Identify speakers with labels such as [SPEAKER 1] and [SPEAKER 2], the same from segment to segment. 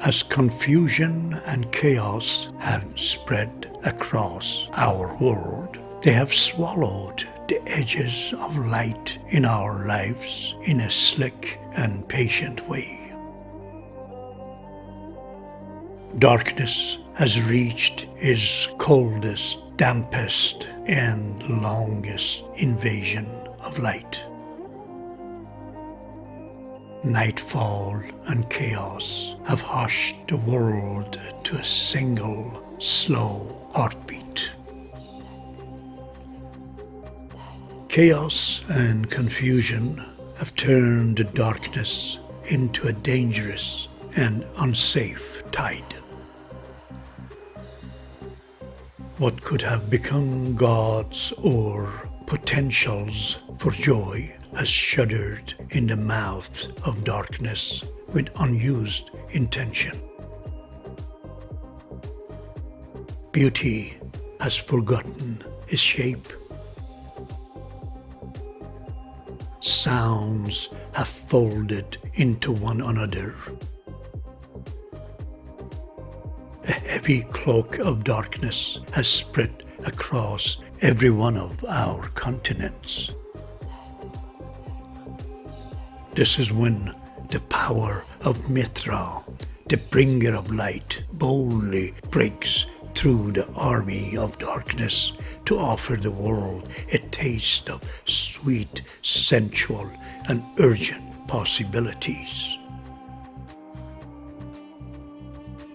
[SPEAKER 1] As confusion and chaos have spread across our world, they have swallowed the edges of light in our lives in a slick and patient way. Darkness has reached its coldest, dampest, and longest invasion of light. Nightfall and chaos have hushed the world to a single, slow heartbeat. Chaos and confusion have turned the darkness into a dangerous and unsafe tide. What could have become gods or potentials for joy has shuddered in the mouth of darkness with unused intention. Beauty has forgotten its shape. Sounds have folded into one another. A heavy cloak of darkness has spread across every one of our continents. This is when the power of Mithra, the bringer of light, boldly breaks through the army of darkness to offer the world a taste of sweet, sensual, and urgent possibilities.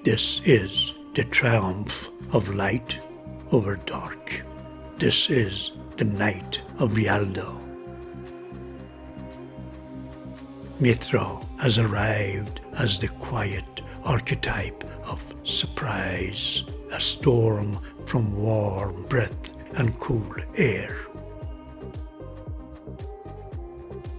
[SPEAKER 1] This is the triumph of light over dark. This is the night of Yalda. Mithra has arrived as the quiet archetype of surprise, a storm from warm breath and cool air.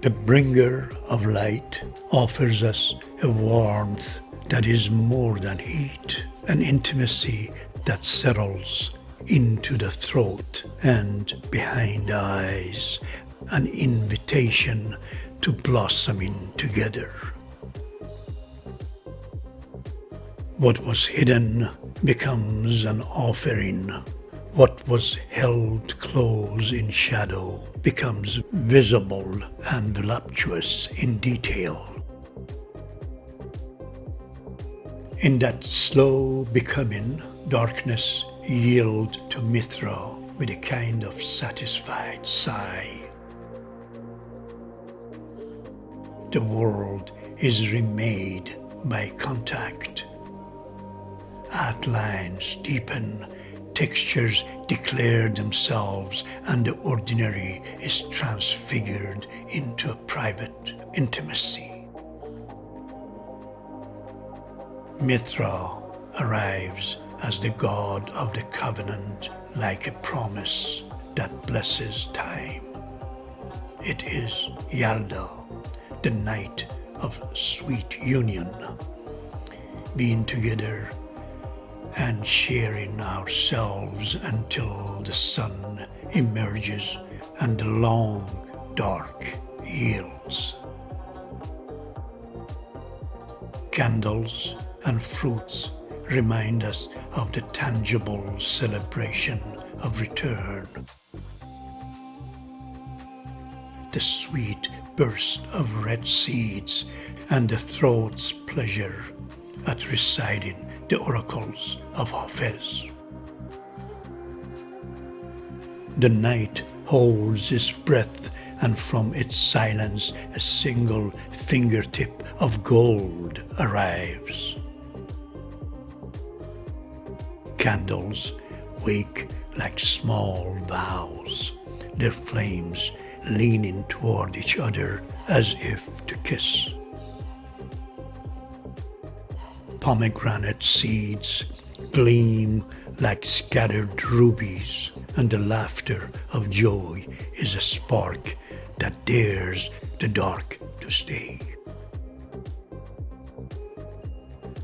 [SPEAKER 1] The bringer of light offers us a warmth that is more than heat, an intimacy that settles into the throat and behind the eyes, an invitation to blossoming together. What was hidden becomes an offering. What was held close in shadow becomes visible and voluptuous in detail. In that slow becoming, darkness yields to Mithra with a kind of satisfied sigh. The world is remade by contact. Outlines deepen, textures declare themselves, and the ordinary is transfigured into a private intimacy. Mithra arrives as the god of the covenant, like a promise that blesses time. It is Yalda, the night of sweet union, being together and sharing ourselves until the sun emerges and the long dark yields. Candles and fruits remind us of the tangible celebration of return. The sweet burst of red seeds and the throat's pleasure at reciting the oracles of Hafez. The night holds its breath, and from its silence a single fingertip of gold arrives. Candles wake like small vows, their flames leaning toward each other as if to kiss. Pomegranate seeds gleam like scattered rubies, and the laughter of joy is a spark that dares the dark to stay.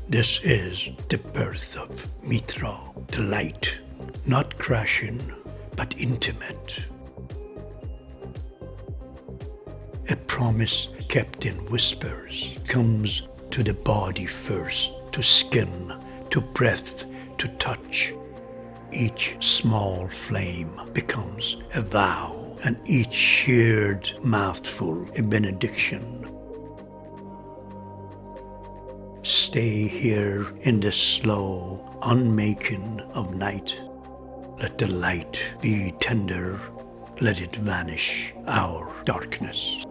[SPEAKER 1] This is the birth of Mithra, the light, not crashing, but intimate. A promise kept in whispers comes to the body first, to skin, to breath, to touch. Each small flame becomes a vow, and each shared mouthful a benediction. Stay here in the slow unmaking of night. Let the light be tender, let it vanish our darkness.